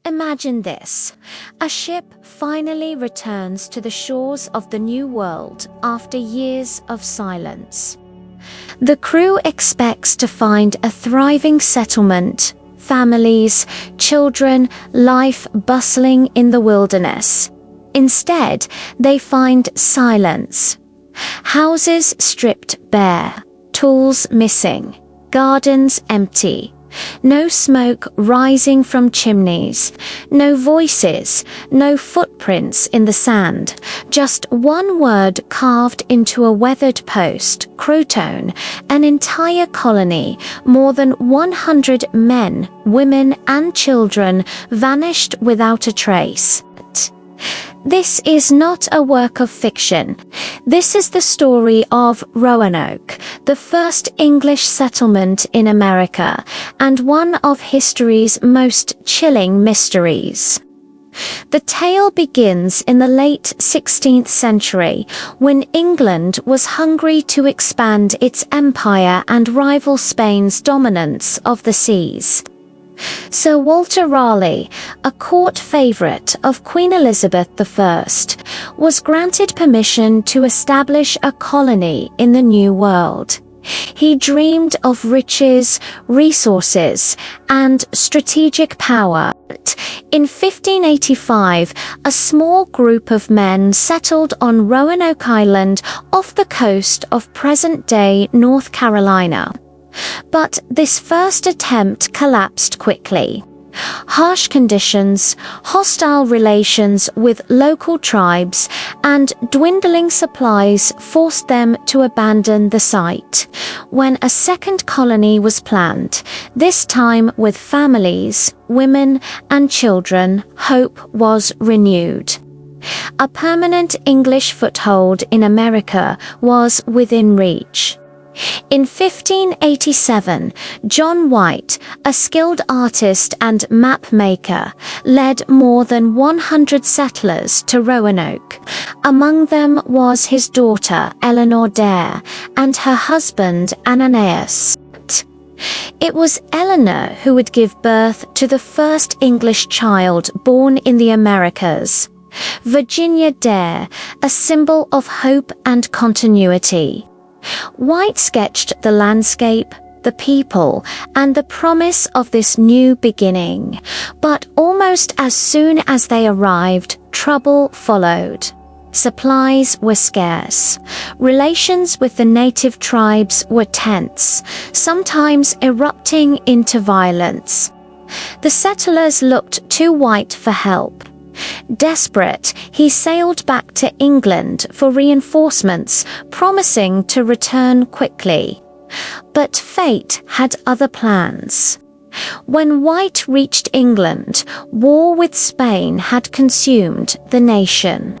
Imagine this. A ship finally returns to the shores of the New World after years of silence. The crew expects to find a thriving settlement, families, children, life bustling in the wilderness. Instead, they find silence. Houses stripped bare, tools missing, gardens empty. No smoke rising from chimneys, no voices, no footprints in the sand, just one word carved into a weathered post, CROATOAN, an entire colony, more than 100 men, women and children vanished without a trace. This is not a work of fiction. This is the story of Roanoke, the first English settlement in America, and one of history's most chilling mysteries. The tale begins in the late 16th century, when England was hungry to expand its empire and rival Spain's dominance of the seas. Sir Walter Raleigh, a court favourite of Queen Elizabeth I, was granted permission to establish a colony in the New World. He dreamed of riches, resources, and strategic power. In 1585, a small group of men settled on Roanoke Island off the coast of present-day North Carolina. But this first attempt collapsed quickly. Harsh conditions, hostile relations with local tribes, and dwindling supplies forced them to abandon the site. When a second colony was planned, this time with families, women, and children, hope was renewed. A permanent English foothold in America was within reach. In 1587, John White, a skilled artist and map maker, led more than 100 settlers to Roanoke. Among them was his daughter, Eleanor Dare, and her husband, Ananias. It was Eleanor who would give birth to the first English child born in the Americas, Virginia Dare, a symbol of hope and continuity. White sketched the landscape, the people, and the promise of this new beginning. But almost as soon as they arrived, trouble followed. Supplies were scarce. Relations with the native tribes were tense, sometimes erupting into violence. The settlers looked to White for help. Desperate, he sailed back to England for reinforcements, promising to return quickly. But fate had other plans. When White reached England, war with Spain had consumed the nation.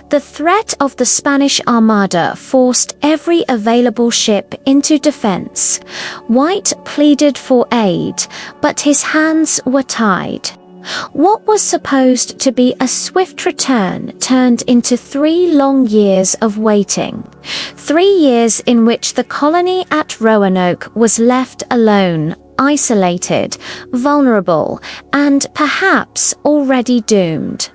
The threat of the Spanish Armada forced every available ship into defense. White pleaded for aid, but his hands were tied. What was supposed to be a swift return turned into 3 long years of waiting. 3 years in which the colony at Roanoke was left alone, isolated, vulnerable, and perhaps already doomed.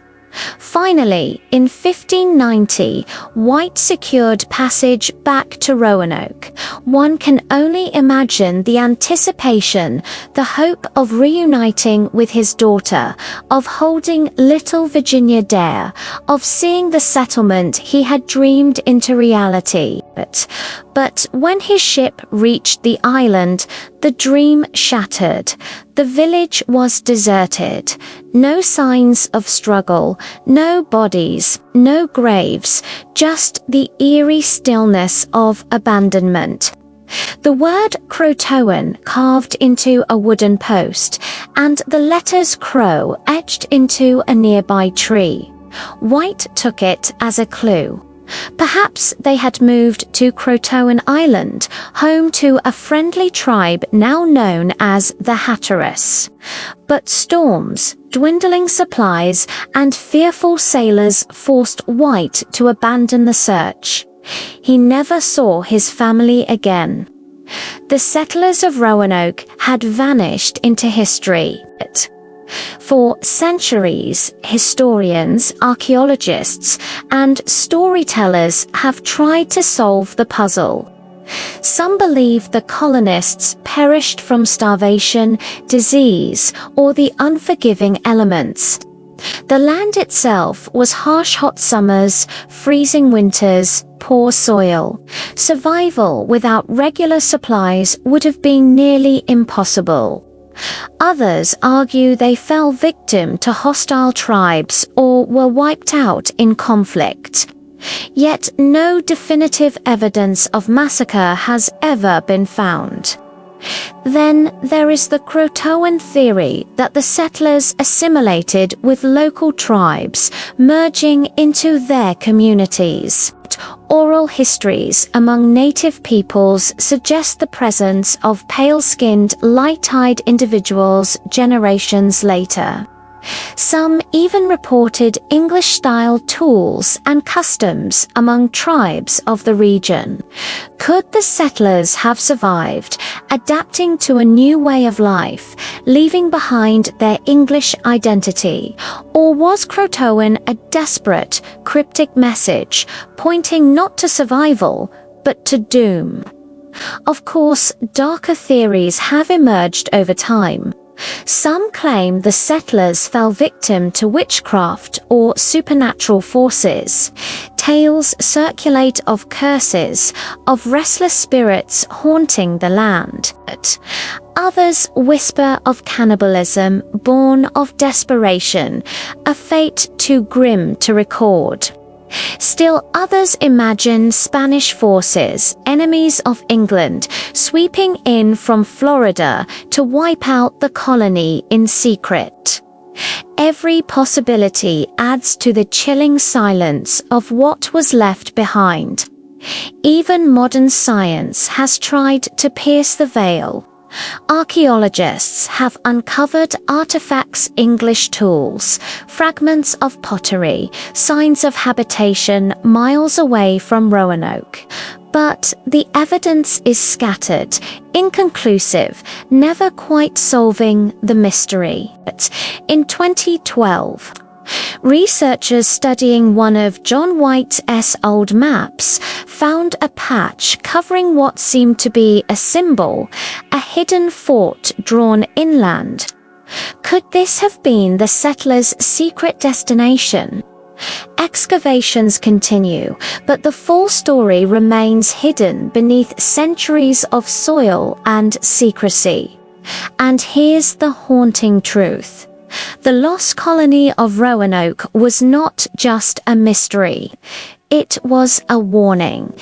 Finally, in 1590, White secured passage back to Roanoke. One can only imagine the anticipation, the hope of reuniting with his daughter, of holding little Virginia Dare, of seeing the settlement he had dreamed into reality. But when his ship reached the island, the dream shattered. The village was deserted. No signs of struggle, no bodies, no graves, just the eerie stillness of abandonment. The word CROATOAN carved into a wooden post, and the letters CROW etched into a nearby tree. White took it as a clue. Perhaps they had moved to CROATOAN Island, home to a friendly tribe now known as the Hatteras. But storms, dwindling supplies, and fearful sailors forced White to abandon the search. He never saw his family again. The settlers of Roanoke had vanished into history. For centuries, historians, archaeologists, and storytellers have tried to solve the puzzle. Some believe the colonists perished from starvation, disease, or the unforgiving elements. The land itself was harsh hot summers, freezing winters, poor soil. Survival without regular supplies would have been nearly impossible. Others argue they fell victim to hostile tribes or were wiped out in conflict. Yet no definitive evidence of massacre has ever been found. Then there is the CROATOAN theory that the settlers assimilated with local tribes, merging into their communities. Oral histories among native peoples suggest the presence of pale-skinned, light-eyed individuals generations later. Some even reported English-style tools and customs among tribes of the region. Could the settlers have survived, adapting to a new way of life, leaving behind their English identity? Or was CROATOAN a desperate, cryptic message, pointing not to survival, but to doom? Of course, darker theories have emerged over time. Some claim the settlers fell victim to witchcraft or supernatural forces. Tales circulate of curses, of restless spirits haunting the land. Others whisper of cannibalism born of desperation, a fate too grim to record. Still others imagine Spanish forces, enemies of England, sweeping in from Florida to wipe out the colony in secret. Every possibility adds to the chilling silence of what was left behind. Even modern science has tried to pierce the veil. Archaeologists have uncovered artifacts, English tools, fragments of pottery, signs of habitation miles away from Roanoke. But the evidence is scattered, inconclusive, never quite solving the mystery. In 2012, researchers studying one of John White's old maps found a patch covering what seemed to be a symbol, a hidden fort drawn inland. Could this have been the settlers' secret destination? Excavations continue, but the full story remains hidden beneath centuries of soil and secrecy. And here's the haunting truth. The Lost Colony of Roanoke was not just a mystery. It was a warning.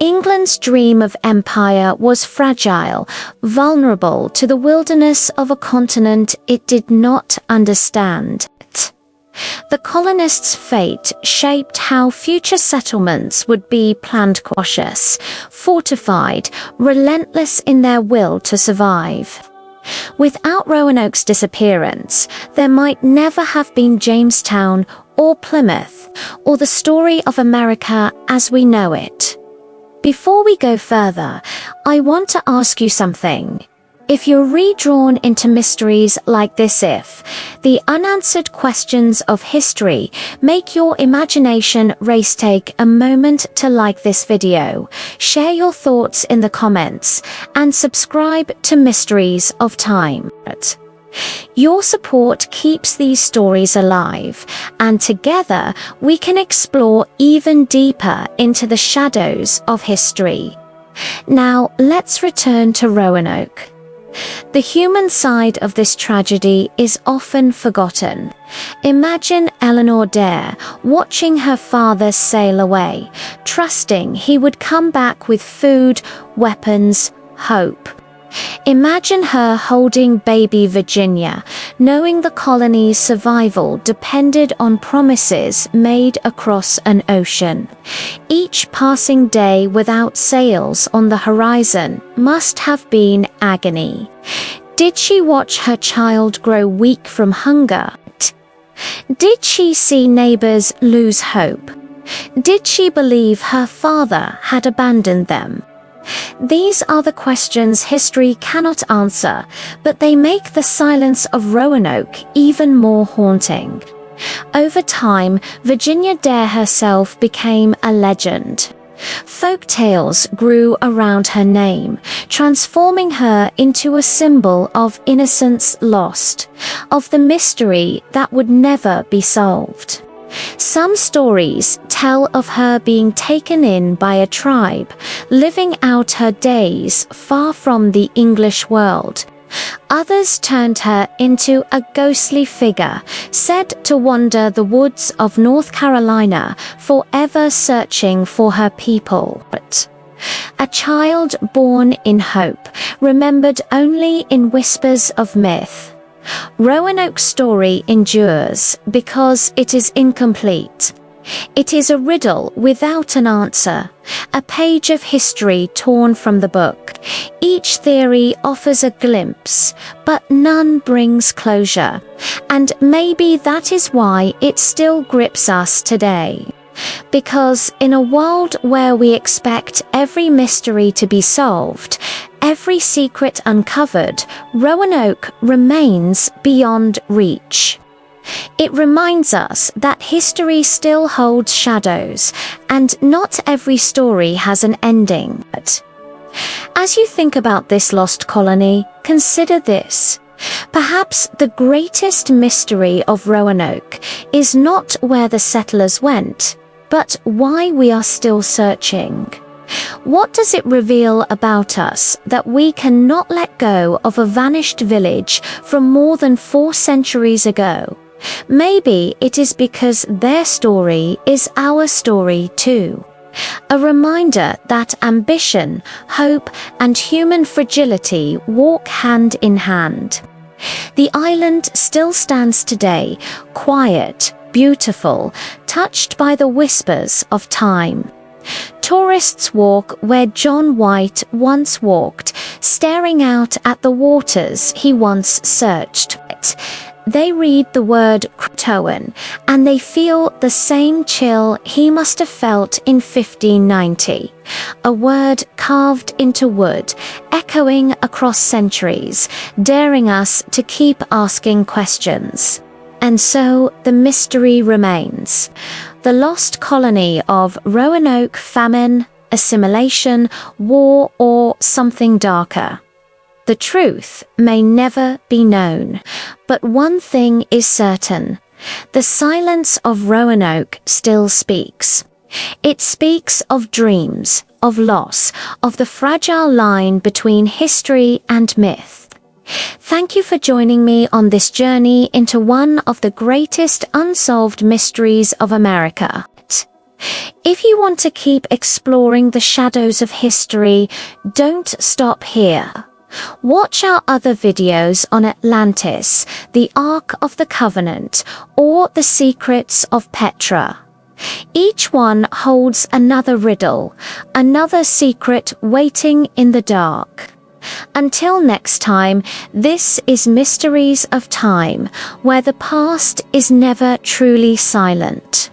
England's dream of empire was fragile, vulnerable to the wilderness of a continent it did not understand. The colonists' fate shaped how future settlements would be planned, cautious, fortified, relentless in their will to survive. Without Roanoke's disappearance, there might never have been Jamestown or Plymouth, or the story of America as we know it. Before we go further, I want to ask you something. If you're redrawn into mysteries like this, if the unanswered questions of history make your imagination race, take a moment to like this video, share your thoughts in the comments, and subscribe to Mysteries of Time. Your support keeps these stories alive, and together we can explore even deeper into the shadows of history. Now, let's return to Roanoke. The human side of this tragedy is often forgotten. Imagine Eleanor Dare watching her father sail away, trusting he would come back with food, weapons, hope. Imagine her holding baby Virginia, knowing the colony's survival depended on promises made across an ocean. Each passing day without sails on the horizon must have been agony. Did she watch her child grow weak from hunger? Did she see neighbors lose hope? Did she believe her father had abandoned them? These are the questions history cannot answer, but they make the silence of Roanoke even more haunting. Over time, Virginia Dare herself became a legend. Folk tales grew around her name, transforming her into a symbol of innocence lost, of the mystery that would never be solved. Some stories tell of her being taken in by a tribe, living out her days far from the English world. Others turned her into a ghostly figure, said to wander the woods of North Carolina, forever searching for her people. A child born in hope, remembered only in whispers of myth. Roanoke's story endures because it is incomplete. It is a riddle without an answer, a page of history torn from the book. Each theory offers a glimpse, but none brings closure. And maybe that is why it still grips us today. Because in a world where we expect every mystery to be solved, every secret uncovered, Roanoke remains beyond reach. It reminds us that history still holds shadows, and not every story has an ending. As you think about this lost colony, consider this. Perhaps the greatest mystery of Roanoke is not where the settlers went, but why we are still searching. What does it reveal about us that we cannot let go of a vanished village from more than 4 centuries ago? Maybe it is because their story is our story too. A reminder that ambition, hope, and human fragility walk hand in hand. The island still stands today, quiet, beautiful, touched by the whispers of time. Tourists walk where John White once walked, staring out at the waters he once searched. They read the word CROATOAN, and they feel the same chill he must have felt in 1590. A word carved into wood, echoing across centuries, daring us to keep asking questions. And so the mystery remains. The lost colony of Roanoke, famine, assimilation, war, or something darker. The truth may never be known, but one thing is certain. The silence of Roanoke still speaks. It speaks of dreams, of loss, of the fragile line between history and myth. Thank you for joining me on this journey into one of the greatest unsolved mysteries of America. If you want to keep exploring the shadows of history, don't stop here. Watch our other videos on Atlantis, the Ark of the Covenant, or the Secrets of Petra. Each one holds another riddle, another secret waiting in the dark. Until next time, this is Mysteries of Time, where the past is never truly silent.